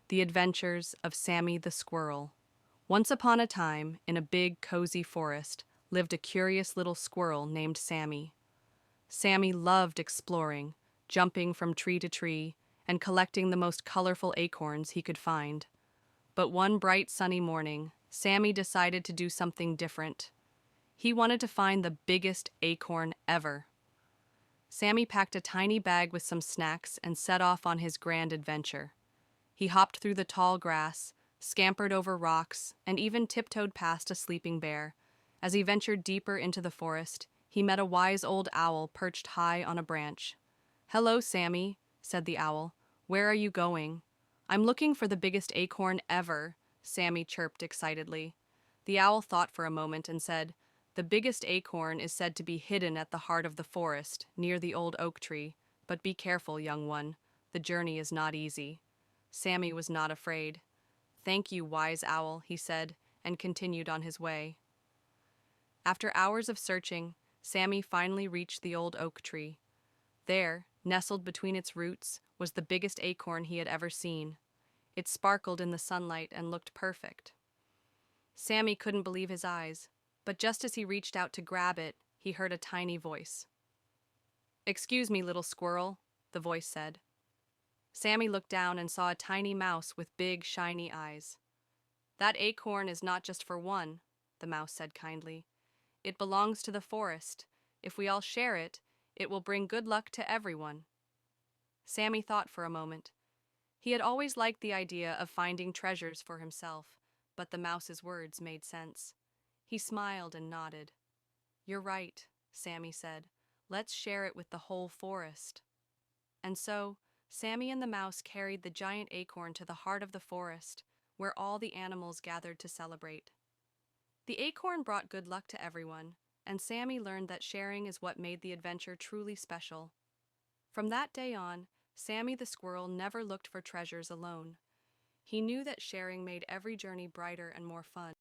The Adventures of Sammy the Squirrel. Once upon a time, in a big, cozy forest, lived a curious little squirrel named Sammy. Sammy loved exploring, jumping from tree to tree, and collecting the most colorful acorns he could find. But one bright sunny morning, Sammy decided to do something different. He wanted to find the biggest acorn ever. Sammy packed a tiny bag with some snacks and set off on his grand adventure. He hopped through the tall grass, scampered over rocks, and even tiptoed past a sleeping bear. As he ventured deeper into the forest, he met a wise old owl perched high on a branch. "Hello, Sammy," said the owl. "Where are you going?" "I'm looking for the biggest acorn ever," Sammy chirped excitedly. The owl thought for a moment and said, "The biggest acorn is said to be hidden at the heart of the forest, near the old oak tree. But be careful, young one. The journey is not easy." Sammy was not afraid. "Thank you, wise owl," he said, and continued on his way. After hours of searching, Sammy finally reached the old oak tree. There, nestled between its roots, was the biggest acorn he had ever seen. It sparkled in the sunlight and looked perfect. Sammy couldn't believe his eyes, but just as he reached out to grab it, he heard a tiny voice. "Excuse me, little squirrel," the voice said. Sammy looked down and saw a tiny mouse with big, shiny eyes. "That acorn is not just for one," the mouse said kindly. "It belongs to the forest. If we all share it, it will bring good luck to everyone." Sammy thought for a moment. He had always liked the idea of finding treasures for himself, but the mouse's words made sense. He smiled and nodded. "You're right," Sammy said. "Let's share it with the whole forest." And so, Sammy and the mouse carried the giant acorn to the heart of the forest, where all the animals gathered to celebrate. The acorn brought good luck to everyone, and Sammy learned that sharing is what made the adventure truly special. From that day on, Sammy the squirrel never looked for treasures alone. He knew that sharing made every journey brighter and more fun.